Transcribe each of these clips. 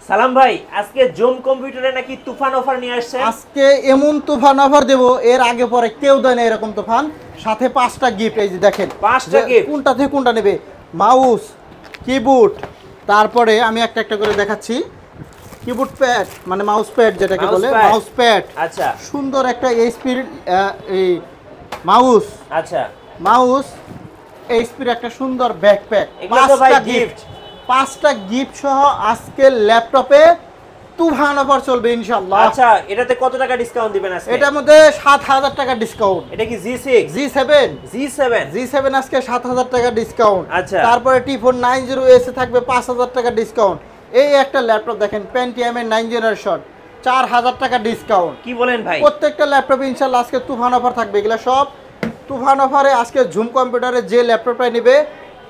সালাম ভাই, আজকে জুম কম্পিউটারে নাকি তুফান অফার নিয়ে আসছে। আজকে এমন তুফান অফার দেব, এর আগে পরে কেউ দেয় না এরকম তুফান। সাথে 5টা গিফট, এই যে দেখেন 5টা গিফট। কোনটা থেকে কোনটা নেবে? মাউস, কিবোর্ড, তারপরে আমি একটা একটা করে দেখাচ্ছি। কিবোর্ড প্যাড মানে মাউস প্যাড যেটাকে বলে, মাউস প্যাড। আচ্ছা, সুন্দর একটা এইচপির এই মাউস। আচ্ছা, মাউস এইচপির একটা সুন্দর ব্যাকপ্যাক। 5টা গিফট সহ আজকে ল্যাপটপে তুফান অফার চলবে ইনশাআল্লাহ। আচ্ছা, এটাতে কত টাকা ডিসকাউন্ট দিবেন আজকে? এটার মধ্যে 7000 টাকা ডিসকাউন্ট। এটা কি G6 G7 আজকে 7000 টাকা ডিসকাউন্ট। আচ্ছা, তারপরে T4 90S থাকবে 5000 টাকা ডিসকাউন্ট। এই একটা ল্যাপটপ দেখেন Pentium এর 9 জেনারেশন, 4000 টাকা ডিসকাউন্ট। কি বলেন ভাই? প্রত্যেকটা ল্যাপটপে ইনশাআল্লাহ আজকে তুফান অফার থাকবে। এগুলা সব তুফান অফারে। আজকে জুম কম্পিউটারে যে ল্যাপটপটা নেবে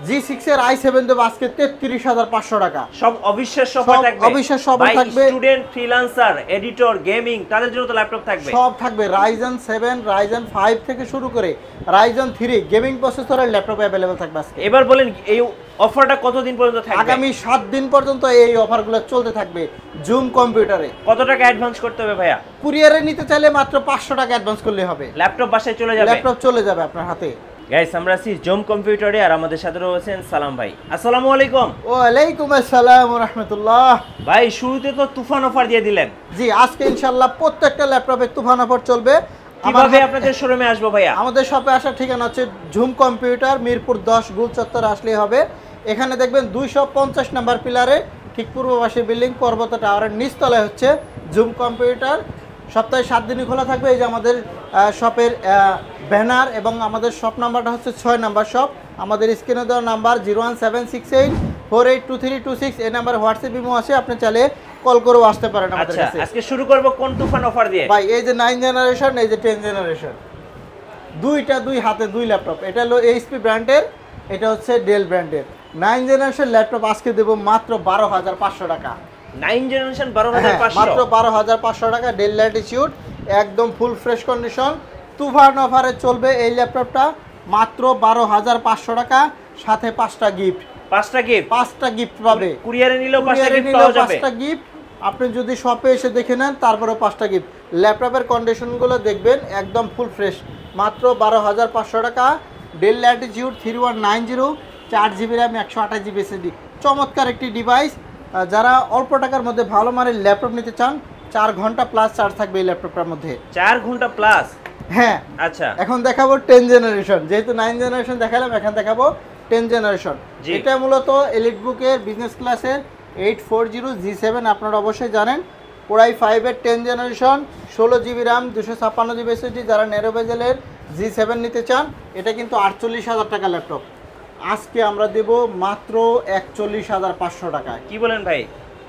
G6 এর i7 দেব আজকে 33500 টাকা। সব অবিশ্বাস্য অফার থাকবে। অবিশ্বাস্য অফার থাকবে। স্টুডেন্ট, ফ্রিল্যান্সার, এডিটর, গেমিং তাদের জন্য তো ল্যাপটপ থাকবে। সব থাকবে। Ryzen 7, Ryzen 5 থেকে শুরু করে Ryzen 3 গেমিং প্রসেসরের ল্যাপটপ अवेलेबल থাকবে আজকে। এবার বলেন এই অফারটা কতদিন পর্যন্ত থাকবে? আগামী 7 দিন পর্যন্ত এই অফারগুলো চলতে থাকবে জুম কম্পিউটারে। কত টাকা অ্যাডভান্স করতে হবে ভাইয়া? কুরিয়ারে নিতে চাইলে মাত্র 500 টাকা অ্যাডভান্স করলে হবে। ল্যাপটপ বাসায় চলে যাবে। ল্যাপটপ চলে যাবে আপনার হাতে। গাইস, আমরা আছি জুম কম্পিউটারে আর আমাদের সাথে রয়েছেন সালাম ভাই। আসসালামু আলাইকুম। ওয়া আলাইকুম আসসালাম ওয়া রাহমাতুল্লাহ। ভাই, শুরুতে তো তুফান অফার দিয়ে দিলেন। জি, আজকে ইনশাআল্লাহ প্রত্যেকটা ল্যাপটপে তুফান অফার চলবে। কিভাবে আপনাদের শোরুমে আসবো ভাইয়া? আমাদের শপে আসার ঠিকানা হচ্ছে জুম কম্পিউটার, মিরপুর 10 গুল চত্বরে আসলেই হবে। এখানে দেখবেন 250 নাম্বার পিলারে ঠিক পূর্ব পাশে বিল্ডিং পর্বত টাওয়ারের নিচতলায় হচ্ছে জুম কম্পিউটার। সপ্তাহে 7 দিনই খোলা থাকবে। এই যে আমাদের শপের ব্যানার এবং আমাদের শপ নাম্বারটা হচ্ছে 6 নাম্বার শপ। আমাদের স্ক্রিনে দেওয়া নাম্বার 01768482326। এই নাম্বারে হোয়াটসঅ্যাপ ইমো আছে, আপনি চাইলে কল করেও আসতে পারেন আমাদের কাছে। আজকে শুরু করব কোন তুফান অফার দিয়ে? ভাই, এই যে 9 জেনারেশন, এই যে 10 জেনারেশন, দুই হাতে দুই ল্যাপটপ। এটা হলো এইচপি ব্র্যান্ডের, এটা হচ্ছে ডেল ব্র্যান্ডের। 9 জেনারেশন ল্যাপটপ আজকে দেব মাত্র 12500 টাকা। 9 জেনারেশন 12500, মাত্র 12500 টাকা। ডেল ল্যাটিটিউড একদম ফুল ফ্রেশ কন্ডিশন। তুফান অফারে চলবে এই ল্যাপটপটা মাত্র 12500 টাকা, সাথে 5টা গিফট। 5টা গিফট পাবে। কুরিয়ারে নিলেও 5টা গিফট পাওয়া যাবে। 5টা গিফট। আপনি যদি শপে এসে দেখে নেন তারপরে 5টা গিফট। ল্যাপটপের কন্ডিশনগুলো দেখবেন একদম ফুল ফ্রেশ। মাত্র 12500 টাকা। Del Latitude 3190, 4GB RAM, 128GB SSD। চমৎকার একটি ডিভাইস। যারা অল্প টাকার মধ্যে ভালো মানের ল্যাপটপ নিতে চান, 4 ঘন্টা প্লাস চার্জ থাকবে এই ল্যাপটপটার মধ্যে। 4 ঘন্টা প্লাস? হ্যাঁ। আচ্ছা, এখন দেখাবো 10 জেনারেশন। যেহেতু 9 জেনারেশন দেখালাম, এখন দেখাবো 10 জেনারেশন। এটা মূলত এলিট বুকের বিজনেস ক্লাসের 840 G7, আপনারা অবশ্যই জানেন। কোরাই 5 এর 10 generation, 16GB RAM, 256GB SSD। যারা ন্যারো বেজেলের G7 নিতে চান, এটা কিন্তু 48000 টাকা ল্যাপটপ। আজকে আমরা দেব মাত্র 41500 টাকায়। কি বলেন ভাই?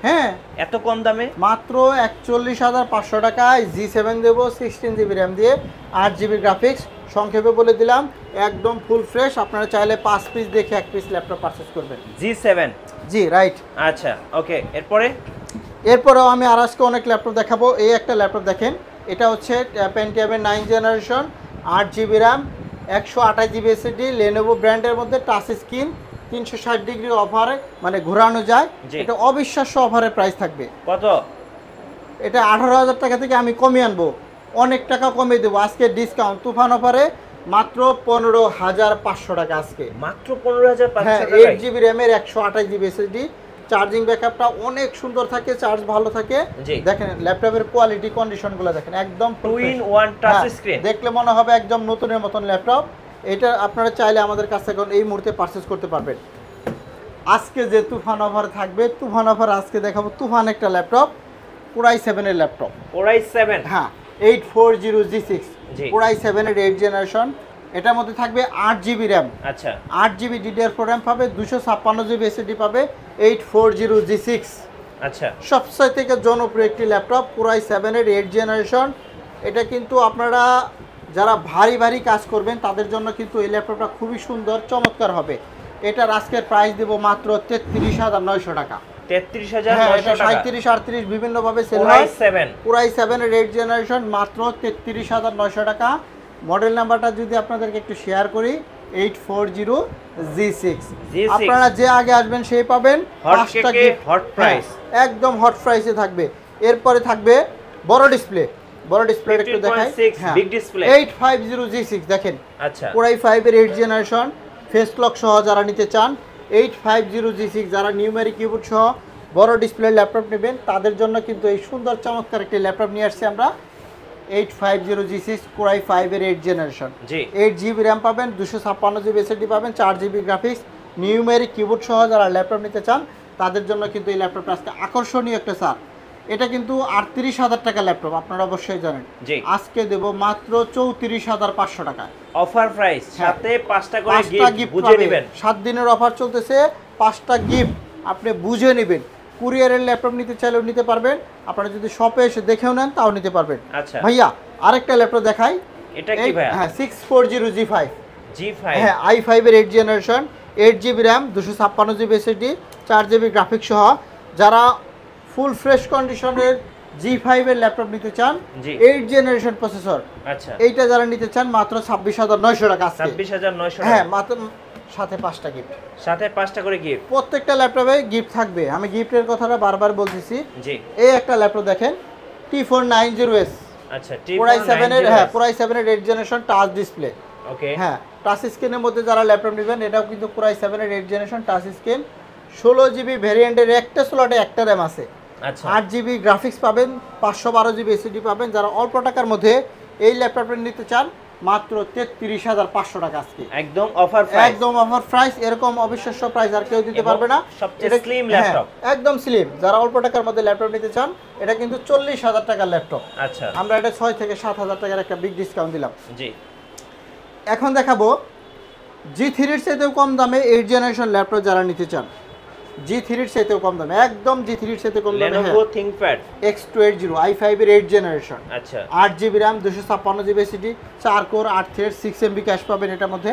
হ্যাঁ, এত কম দামে? মাত্র 41500 টাকায় G7 দেব, 16GB র্যাম দিয়ে, 8GB গ্রাফিক্স। সংক্ষেপে বলে দিলাম, একদম ফুল ফ্রেশ। আপনারা চাইলে 5 পিস দেখে 1 পিস ল্যাপটপ পারচেজ করবেন। G7? জি, রাইট। আচ্ছা, ওকে। এরপরেও আমি আর আজকে অনেক ল্যাপটপ দেখাবো। এই একটা ল্যাপটপ দেখেন, এটা হচ্ছে Pentium এর 9 generation, 8GB RAM, 128GB SSD, Lenovo ব্র্যান্ডের মধ্যে, টাচ স্ক্রিন, 360 ডিগ্রি অফারে মানে ঘোরানো যায়। এটা অবিশ্বাস্য অফারের প্রাইস থাকবে। কত? এটা 18000 টাকা থেকে আমি কমিয়ে আনবো, অনেক টাকা কমিয়ে দেবো আজকে ডিসকাউন্ট তুফান অফারে। মাত্র 15500 টাকা আজকে। মাত্র 15500 হ্যাঁ, টাকা। 8GB র্যামের, 128GB SSD। চার্জিং ব্যাকআপটা অনেক সুন্দর থাকে, চার্জ ভালো থাকে। দেখেন ল্যাপটপের কোয়ালিটি কন্ডিশনগুলো দেখেন, একদম 2-in-1 টাচ স্ক্রিন। দেখলে মনে হবে একদম নতুনের মতন ল্যাপটপ। এটা আপনারা চাইলে আমাদের কাছ থেকে এই মুহূর্তে পারচেজ করতে পারবেন। আজকে যে তুফান অফার থাকবে, তুফান অফার আজকে দেখাবো তুফান একটা ল্যাপটপ, কোরাই 7 এর ল্যাপটপ। কোরাই 7? হ্যাঁ, 840 G6, কোরাই 7 এর 8 জেনারেশন। এটার মধ্যে থাকবে 8GB র্যাম। আচ্ছা, 8GB DDR4 র্যাম পাবে, 256GB SSD পাবে, 840 G6। আচ্ছা, সবচেয়ে থেকে জনপ্রিয় একটি ল্যাপটপ, কোরাই 7 এর 8 জেনারেশন। এটা কিন্তু আপনারা যারা ভারী কাজ করবেন তাদের জন্য কিন্তু এই ল্যাপটপটা খুবই সুন্দর, চমৎকার হবে। এটার আজকের প্রাইস দেব মাত্র 33900 টাকা। 33900 টাকা? 37, 38 বিভিন্নভাবে সেল হয়। কোরাই 7 এর 8 জেনারেশন, মাত্র 33900 টাকা। মডেল নাম্বারটা যদি আপনাদেরকে একটু শেয়ার করি, 840G6 আপনারা যে আগে আসবেন সেই পাবেন 5টা গিফট হট প্রাইস, একদম হট প্রাইসে থাকবে। এরপরে থাকবে বড় ডিসপ্লে একটু দেখাই, হ্যাঁ বিগ ডিসপ্লে 850G6 দেখেন, আচ্ছা Core i5 এর 8 জেনারেশন ফেস লক সহ যারা নিতে চান 850G6 যারা নিউমেরিক কিবোর্ড সহ বড় ডিসপ্লে ল্যাপটপ নেবেন তাদের জন্য কিন্তু এই সুন্দর চমৎকার একটি ল্যাপটপ নিয়ে আসছি আমরা 850G6 Core i5 এর 8 জেনারেশন, 8GB RAM পাবেন, 256GB SSD পাবেন, 4GB গ্রাফিক্স, নিউমেরিক কিবোর্ড সহ যারা ল্যাপটপ নিতে চান তাদের জন্য কিন্তু এই ল্যাপটপটা আজকে আকর্ষণীয় একটা স্যার। এটা কিন্তু 38,000 টাকা ল্যাপটপ, আপনারা অবশ্যই জানেন। আজকে দেব মাত্র 34,500 টাকায় অফার প্রাইস, সাথে 5টা করে গিফট বুঝে নেবেন। 7 দিনের অফার চলতেছে, 5টা গিফট আপনি বুঝে নেবেন। কুরিয়ারের ল্যাপটপ নিতে চাইলেও নিতে পারবেন, আপনারা যদি শপে এসে দেখেও নেন তাও নিতে পারবেন। আচ্ছা ভাইয়া আরেকটা ল্যাপটপ দেখাই, এটা কি ভাইয়া? হ্যাঁ 640G5, হ্যাঁ i5 এর 8 generation, 8GB RAM, 256GB SSD, 4GB graphics সহ যারা ফুল ফ্রেশ কন্ডিশনের G5 এর ল্যাপটপ নিতে চান, 8 জেনারেশন প্রসেসর, আচ্ছা এইটা যারা নিতে চান মাত্র 26,900 টাকা। 26,900 টাকা, হ্যাঁ মাত্র, সাথে 5টা গিফট, সাথে 5টা করে গিফট, প্রত্যেকটা ল্যাপটপে গিফট থাকবে। আমি গিফটের কথাটা বারবার বলতেছি। জি এই একটা ল্যাপটপ দেখেন T490S, আচ্ছা Core i7 এর, হ্যাঁ Core i7 এর 8 জেনারেশন টাচ ডিসপ্লে, ওকে হ্যাঁ টাচ স্ক্রিনের মধ্যে যারা ল্যাপটপ নেবেন এটাও কিন্তু Core i7 এর 8 জেনারেশন টাচ স্ক্রিন, 16GB ভেরিয়েন্টের একটা স্লটে একটা RAM আছে, আচ্ছা 8GB গ্রাফিক্স পাবেন, 512GB SSD পাবেন। যারা অল্প টাকার মধ্যে এই ল্যাপটপটা নিতে চান মাত্র 33,500 টাকা আজকে, একদম অফার প্রাইস, একদম অফার প্রাইস। এরকম অবিশ্বাস্য প্রাইস আর কেউ দিতে পারবে না। এটা স্লিম ল্যাপটপ, একদম স্লিম। যারা অল্প টাকার মধ্যে ল্যাপটপ নিতে চান এটা কিন্তু 40,000 টাকার ল্যাপটপ, আচ্ছা আমরা এটা 6 থেকে 7,000 টাকার একটা বিগ ডিসকাউন্ট দিলাম। জি এখন দেখাবো G3 এর চাইতেও কম দামে 8 জেনারেশন ল্যাপটপ যারা নিতে চান, G3 এর চাইতেও কম দামে, একদম G3 এর চাইতে কম দামে Lenovo ThinkPad X280 i5 এর 8 জেনারেশন, আচ্ছা 8GB RAM, 256GB SSD, 4 core 8 thread, 6MB cash পাবেন এটার মধ্যে।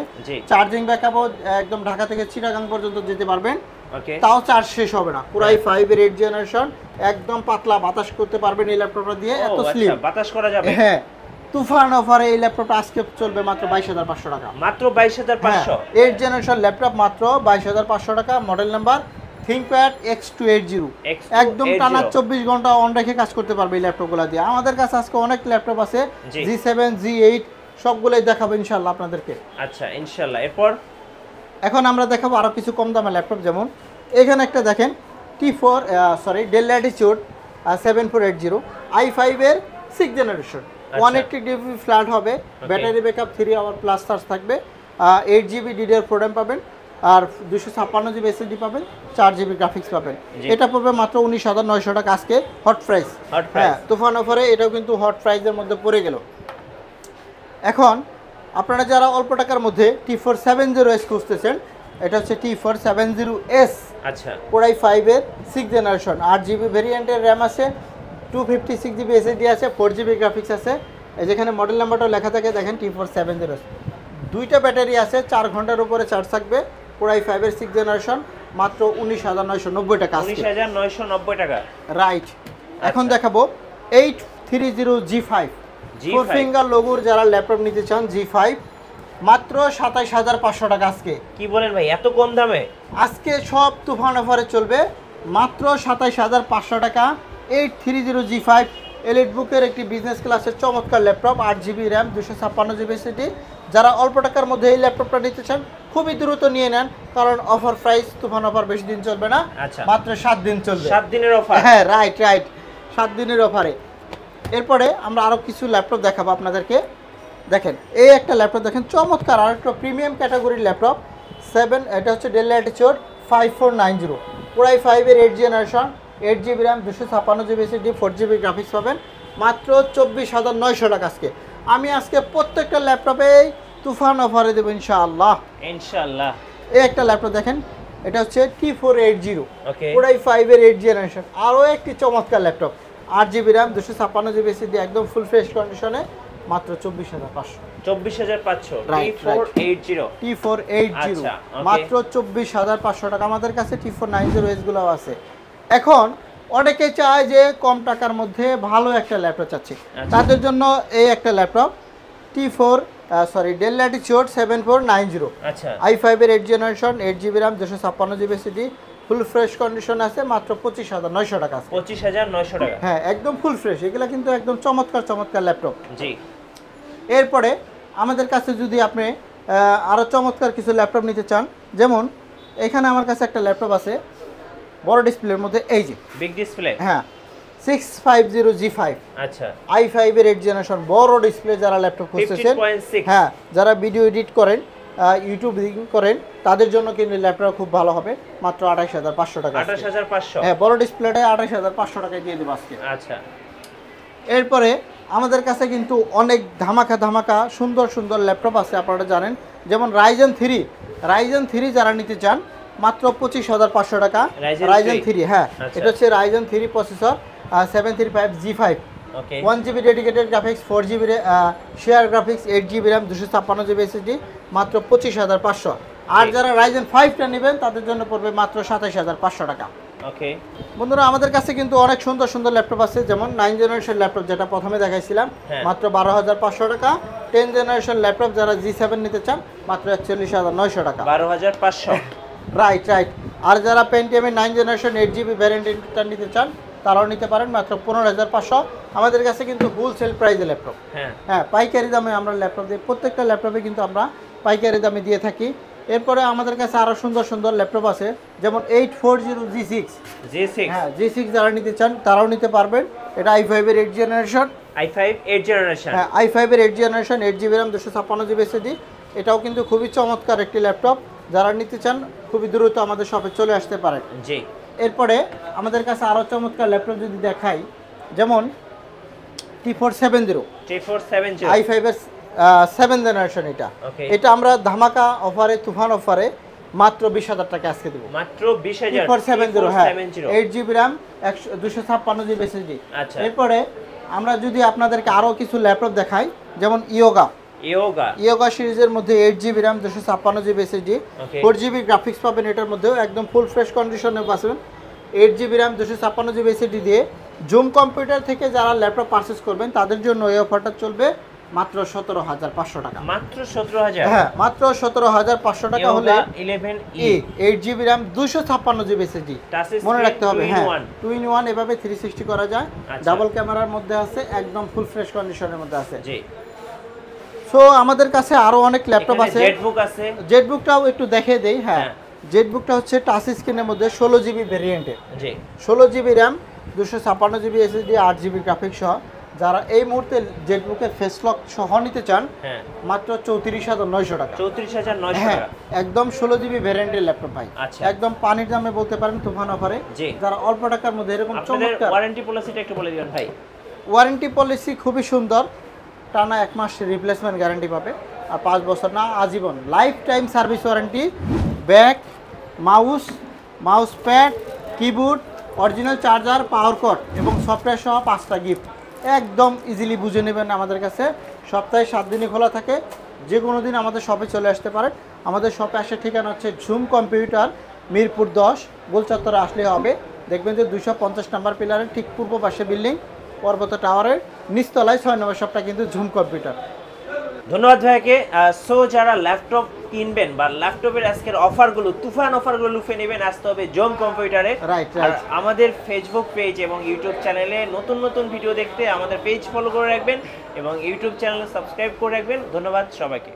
চার্জিং ব্যাকআপও একদম ঢাকা থেকে চিটাগাং পর্যন্ত যেতে পারবেন, ওকে তাও চার্জ শেষ হবে না। Core i5 এর 8 জেনারেশন, একদম পাতলা বাতাস করতে পারবেন এই ল্যাপটপটা দিয়ে, এত স্লিম বাতাস করা যাবে। হ্যাঁ তুফান অফারে এই ল্যাপটপটা আজকে চলবে মাত্র 22,500 টাকা, মাত্র 22,500। 8 জেনারেশন ল্যাপটপ মাত্র 22,500 টাকা, মডেল নাম্বার ThinkPad X280, একদম টানা 24 ঘন্টা অন রেখে কাজ করতে পারবে এই ল্যাপটপগুলো দিয়ে। আমাদের কাছে আজকে অনেক ল্যাপটপ আছে, G7 G8 সবগুলোই দেখাবো ইনশাআল্লাহ আপনাদেরকে। আচ্ছা ইনশাআল্লাহ। এরপর এখন আমরা দেখাবো আরো কিছু কম দামের ল্যাপটপ, যেমন এখানে একটা দেখেন Dell Latitude 7480 i5 এর 6 জেনারেশন, 180 ফ্ল্যাট হবে, battery backup 3 hour plus charge থাকবে, 8GB DDR4 RAM পাবেন, আর 256GB SSD পাবেন, 4GB গ্রাফিক্স পাবেন। এটা পড়বে মাত্র 19,900 টাকা আজকে হট প্রাইস। হ্যাঁ তুফান অফারে এটাও কিন্তু হট প্রাইসের মধ্যে পড়ে গেল। এখন আপনারা যারা অল্প টাকার মধ্যে T470S খুঁজতেছেন, এটা হচ্ছে T470S, আচ্ছা Core i5 এর 6 জেনারেশন, 8GB ভেরিয়েন্টের RAM আছে, 256GB SSD আছে, 4GB গ্রাফিক্স আছে। এই যেখানে মডেল নাম্বারটাও লেখা থাকে দেখেন T470S, দুইটা ব্যাটারি আছে, 4 ঘন্টার উপরে চার্জ থাকবে। Core i5 এর 6 জেনারেশন মাত্র 19,990 টাকা, 19,990 টাকা, রাইট। এখন দেখাবো 830G5, 4 ফিঙ্গার লোগোর যারা ল্যাপটপ নিতে চান G5 মাত্র 27,500 টাকা আজকে। কি বলেন ভাই এত কম দামে? আজকে সব তুফান অফারে চলবে মাত্র 27,500 টাকা। 830G5 এলিট বুকের একটি বিজনেস ক্লাসের চমৎকার laptop, 8GB RAM, 256GB SSD। যারা অল্প টাকার মধ্যে এই ল্যাপটপটা নিতে চান খুবই দ্রুত নিয়ে নেন, কারণ অফার প্রাইস তুফান অফার বেশি দিন চলবে না, মাত্র 7 দিন চলবে। 7 দিনের অফার, হ্যাঁ রাইট 7 দিনের অফারে। এরপরে আমরা আরো কিছু ল্যাপটপ দেখাবো আপনাদেরকে। দেখেন এই একটা ল্যাপটপ দেখেন চমৎকার, আর একটা প্রিমিয়াম ক্যাটাগরির ল্যাপটপ, 7 এটা হচ্ছে Dell Latitude 5490, Core i5 এর 8 generation, 8GB RAM, 256GB SSD, 4GB graphics পাবেন, মাত্র 24,900 টাকা আজকে। আমি আজকে প্রত্যেকটা ল্যাপটপে তুফান অফারে দেবো ইনশাআল্লাহ। ইনশাআল্লাহ। এই একটা ল্যাপটপ দেখেন, এটা হচ্ছে T480, Core i5 এর 8 জেনারেশন, আরও একটি চমৎকার laptop, 8GB RAM, 256GB SSD, একদম ফুল ফ্রেশ কন্ডিশনে, মাত্র 24,500। 24,500 T480 মাত্র 24,500 টাকা। আমাদের কাছে T490S গুলো আছে। এখন অনেকে চায় যে কম টাকার মধ্যে ভালো একটা ল্যাপটপ চাচ্ছে, তাদের জন্য এই একটা laptop T4 sorry del Latitude 7490 আচ্ছা i5 এর 8 generation 8GB RAM 256GB SSD full fresh condition আছে মাত্র 25900 টাকা আছে 25900 টাকা হ্যাঁ একদম ফুল ফ্রেশ এগুলা কিন্তু একদম চমৎকার চমৎকার ল্যাপটপ জি এরপরে আমাদের কাছে যদি আপনি আরো চমৎকার কিছু ল্যাপটপ নিতে চান যেমন এখানে আমার কাছে একটা ল্যাপটপ আছে বড় ডিসপ্লের মধ্যে এই যে বিগ ডিসপ্লে হ্যাঁ 650G5 আচ্ছা i5 এর 8 জেনারেশন বড় ডিসপ্লে যারা ল্যাপটপ খুঁজতেছেন 15.6 হ্যাঁ যারা ভিডিও এডিট করেন ইউটিউব এডিটিং করেন তাদের জন্য কিন্তু ল্যাপটপ খুব ভালো হবে মাত্র 28500 টাকা 28500 হ্যাঁ বড় ডিসপ্লেটা 28500 টাকায় দিয়ে দেব আজকে আচ্ছা এরপরে আমাদের কাছে কিন্তু অনেক ধামাকা সুন্দর সুন্দর ল্যাপটপ আছে আপনারা জানেন যেমন রাইজেন 3 যারা নিতে চান মাত্র 25500 টাকা রাইজেন 3 হ্যাঁ এটা হচ্ছে রাইজেন 3 প্রসেসর 735G5 ওকে 1GB dedicated graphics 4GB share graphics 8GB RAM 256GB SSD মাত্র 25500 আর যারা রাইজেন 5টা নেবেন তাদের জন্য পড়বে মাত্র 27500 টাকা ওকে বন্ধুরা আমাদের কাছে কিন্তু অনেক সুন্দর সুন্দর ল্যাপটপ আছে যেমন 9 জেনারেশন ল্যাপটপ যেটা প্রথমে দেখাইছিলাম মাত্র 12500 টাকা 10 জেনারেশন ল্যাপটপ যারা G7 নিতে চান মাত্র 41900 টাকা 12500 রাইট আর যারা পেন্টিয়ামের 9 জেনারেশন 8GB ভ্যারিয়েন্টটা নিতে চান তারাও নিতে পারেন মাত্র 15500 আমাদের কাছে কিন্তু হোলসেল প্রাইসে ল্যাপটপ হ্যাঁ পাইকারি দামে আমরা ল্যাপটপ দিই প্রত্যেকটা ল্যাপটপে কিন্তু আমরা পাইকারি দামে দিয়ে থাকি এরপরে আমাদের কাছে আরো সুন্দর সুন্দর ল্যাপটপ আছে যেমন 840G6 হ্যাঁ G6 যারা নিতে চান তারাও নিতে পারবেন এটা i5 এর 8 জেনারেশন হ্যাঁ i5 এর 8 generation 8GB RAM 256GB SSD এটাও কিন্তু খুবই চমৎকার একটি ল্যাপটপ যারা নিতে চান খুবই দ্রুত আমাদের শপে চলে আসতে পারেন জি এরপরে আমাদের কাছে আরো চমৎকার ল্যাপটপ যদি দেখাই যেমন T470 i5 এর 7 জেনারেশন এটা আমরা ধামাকা অফারে তুফান অফারে মাত্র 20000 টাকা আজকে দেব মাত্র 20000 T470 হ্যাঁ 8GB RAM 256GB SSD আচ্ছা এরপরে আমরা যদি আপনাদেরকে আরো কিছু ল্যাপটপ দেখাই যেমন ইয়োগা সিরিজের মধ্যে 8GB RAM 256GB SSD 4GB graphics পাবেন এটার মধ্যেও একদম ফুল ফ্রেশ কন্ডিশনে পাবেন 8GB RAM 256GB SSD দিয়ে জুম কম্পিউটার থেকে যারা ল্যাপটপ পারচেজ করবেন তাদের জন্য এই অফারটা চলবে মাত্র 17500 টাকা মাত্র 17000 হ্যাঁ মাত্র 17500 টাকা হলে 11E 8GB RAM 256GB SSD মনে রাখতে হবে হ্যাঁ 2 in 1 এভাবে 360 করা যায় ডাবল ক্যামেরার মধ্যে আছে একদম ফুল ফ্রেশ কন্ডিশনের মধ্যে আছে জি সো আমাদের কাছে আরো অনেক ল্যাপটপ আছে জেটবুকটাও একটু দেখিয়ে দেই হ্যাঁ জেটবুকটা হচ্ছে টাচ স্ক্রিনের মধ্যে 16GB ভেরিয়েন্টের জি 16GB RAM 256GB SSD 8GB graphics সহ যারা এই মুহূর্তে জেটবুকের ফেস লক সহ নিতে চান মাত্র 34900 টাকা 34900 টাকা একদম 16GB ভেরিয়েন্টের ল্যাপটপ ভাই একদম পানির দামে বলতে পারেন তুফান অফারে যারা অল্প টাকার মধ্যে এরকম চমৎকার ওয়ারেন্টি পলিসিটা একটু বলে দিবেন ভাই ওয়ারেন্টি পলিসি খুবই সুন্দর টানা 1 মাস রিপ্লেসমেন্ট গ্যারান্টি পাবে আর 5 বছর না আজীবন life time service warranty bag mouse pad keyboard original charger power cord এবং সফটওয়্যার সহ 5টা গিফট একদম ইজিলি বুঝে নেবেন আমাদের কাছে সপ্তাহে 7 দিনই খোলা থাকে যে কোনো দিন আমাদের শপে চলে আসতে পারেন আমাদের শপে আসার ঠিকানা হচ্ছে ঝুম কম্পিউটার মিরপুর 10 গোল চত্বরে আসলে হবে দেখবেন যে 250 নাম্বার পিলারের ঠিক পূর্ব পাশে বিল্ডিং পর্বত টাওয়ারের নিচতলায় 6 নম্বর শপটা কিন্তু ঝুম কম্পিউটার ধন্যবাদ ভাইকে সো যারা ল্যাপটপ কিনবেন বা ল্যাপটপের আজকের অফারগুলো তুফান অফারগুলো লুফে নেবেন আসতে হবে জোম কম্পিউটারে আর আমাদের ফেসবুক পেজ এবং ইউটিউব চ্যানেলে নতুন নতুন ভিডিও দেখতে আমাদের পেজ ফলো করে রাখবেন এবং ইউটিউব চ্যানেল সাবস্ক্রাইব করে রাখবেন ধন্যবাদ সবাইকে